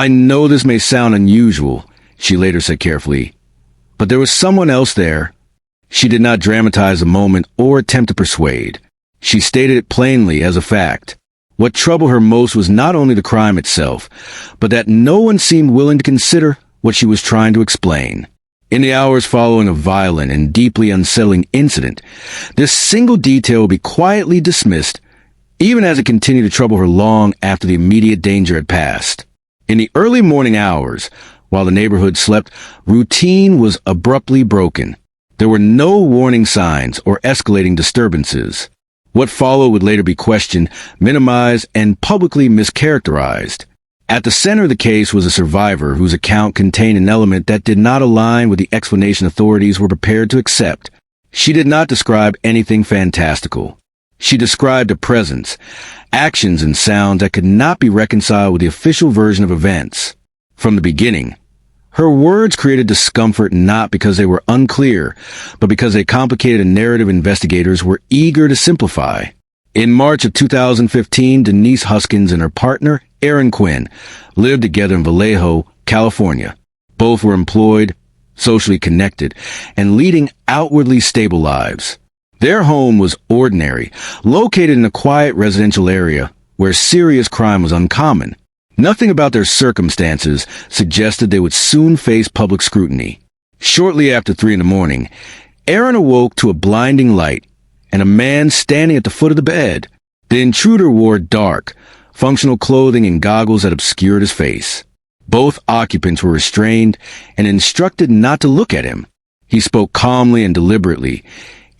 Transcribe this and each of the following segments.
"I know this may sound unusual," she later said carefully, "but there was someone else there." She did not dramatize the moment or attempt to persuade. She stated it plainly as a fact. What troubled her most was not only the crime itself, but that no one seemed willing to consider what she was trying to explain. In the hours following a violent and deeply unsettling incident, this single detail would be quietly dismissed, even as it continued to trouble her long after the immediate danger had passed. In the early morning hours, while the neighborhood slept, routine was abruptly broken. There were no warning signs or escalating disturbances. What followed would later be questioned, minimized, and publicly mischaracterized. At the center of the case was a survivor whose account contained an element that did not align with the explanation authorities were prepared to accept. She did not describe anything fantastical. She described a presence, actions, and sounds that could not be reconciled with the official version of events. From the beginning, her words created discomfort not because they were unclear, but because they complicated a narrative investigators were eager to simplify. In March of 2015, Denise Huskins and her partner, Aaron Quinn, lived together in Vallejo, California. Both were employed, socially connected, and leading outwardly stable lives. Their home was ordinary, located in a quiet residential area where serious crime was uncommon. Nothing about their circumstances suggested they would soon face public scrutiny. Shortly after 3 a.m, Aaron awoke to a blinding light and a man standing at the foot of the bed. The intruder wore dark, functional clothing and goggles that obscured his face. Both occupants were restrained and instructed not to look at him. He spoke calmly and deliberately,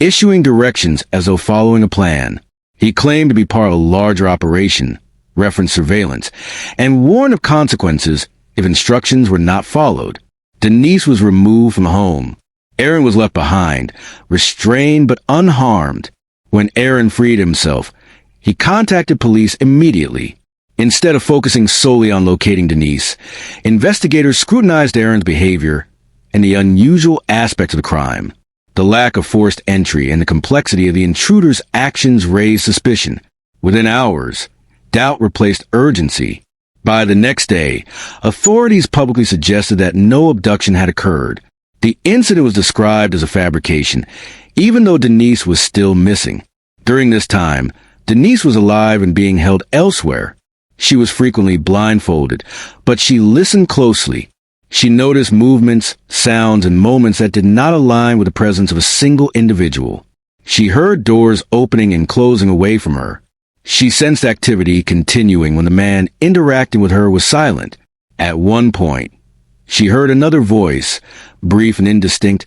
issuing directions as though following a plan. He claimed to be part of a larger operation, referenced surveillance, and warned of consequences if instructions were not followed. Denise was removed from the home. Aaron was left behind, restrained but unharmed. When Aaron freed himself, he contacted police immediately. Instead of focusing solely on locating Denise, investigators scrutinized Aaron's behavior and the unusual aspects of the crime. The lack of forced entry and the complexity of the intruder's actions raised suspicion. Within hours, doubt replaced urgency. By the next day, authorities publicly suggested that no abduction had occurred. The incident was described as a fabrication, even though Denise was still missing. During this time, Denise was alive and being held elsewhere. She was frequently blindfolded, but she listened closely. She noticed movements, sounds, and moments that did not align with the presence of a single individual. She heard doors opening and closing away from her. She sensed activity continuing when the man interacting with her was silent. At one point, she heard another voice, brief and indistinct,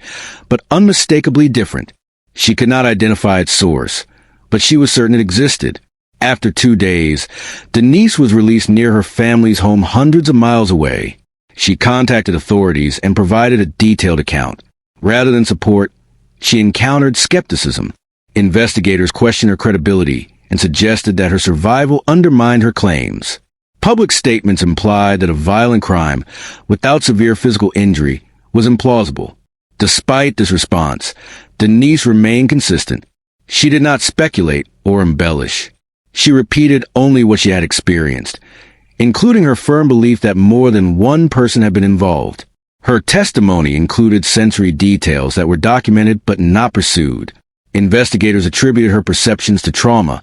but unmistakably different. She could not identify its source, but she was certain it existed. After 2 days, Denise was released near her family's home hundreds of miles away. She contacted authorities and provided a detailed account. Rather than support, she encountered skepticism. Investigators questioned her credibility and suggested that her survival undermined her claims. Public statements implied that a violent crime, without severe physical injury, was implausible. Despite this response, Denise remained consistent. She did not speculate or embellish. She repeated only what she had experienced, including her firm belief that more than one person had been involved. Her testimony included sensory details that were documented but not pursued. Investigators attributed her perceptions to trauma,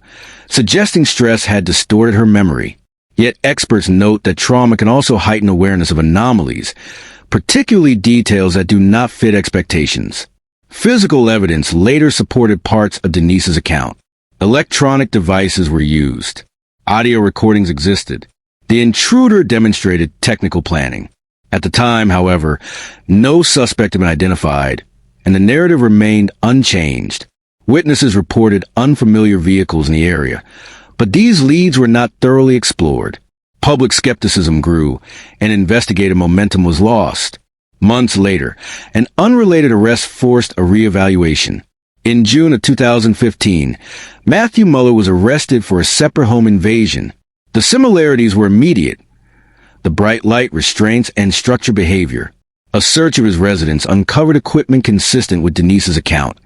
suggesting stress had distorted her memory. Yet experts note that trauma can also heighten awareness of anomalies, particularly details that do not fit expectations. Physical evidence later supported parts of Denise's account. Electronic devices were used. Audio recordings existed. The intruder demonstrated technical planning. At the time, however, no suspect had been identified, and the narrative remained unchanged. Witnesses reported unfamiliar vehicles in the area, but these leads were not thoroughly explored. Public skepticism grew, and investigative momentum was lost. Months later, an unrelated arrest forced a reevaluation. In June of 2015, Matthew Muller was arrested for a separate home invasion. The similarities were immediate: the bright light, restraints, and structured behavior. A search of his residence uncovered equipment consistent with Denise's account,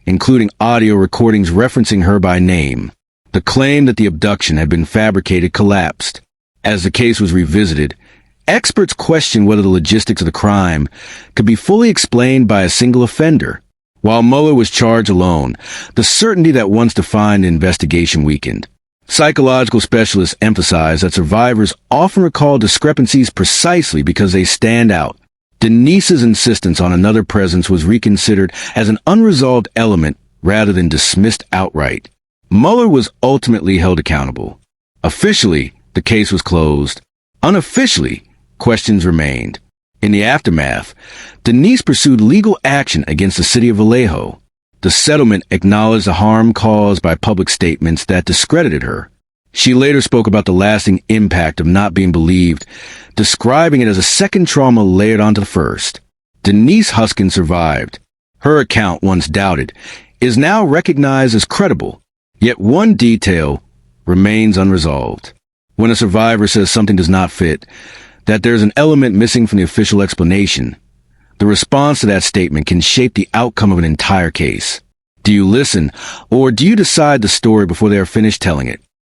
including audio recordings referencing her by name. The claim that the abduction had been fabricated collapsed. As the case was revisited, Experts question whether the logistics of the crime could be fully explained by a single offender. While Mueller was charged alone, the certainty that once defined the investigation weakened. Psychological specialists emphasize that survivors often recall discrepancies precisely because they stand out. Denise's insistence on another presence was reconsidered as an unresolved element rather than dismissed outright. Mueller was ultimately held accountable. Officially, the case was closed. Unofficially, questions remained. In the aftermath, Denise pursued legal action against the city of Vallejo. The settlement acknowledged the harm caused by public statements that discredited her. She later spoke about the lasting impact of not being believed, describing it as a second trauma layered onto the first. Denise Huskin survived. Her account, once doubted, is now recognized as credible. Yet one detail remains unresolved. When a survivor says something does not fit, that there's an element missing from the official explanation, the response to that statement can shape the outcome of an entire case. Do you listen, or do you decide the story before they are finished telling it?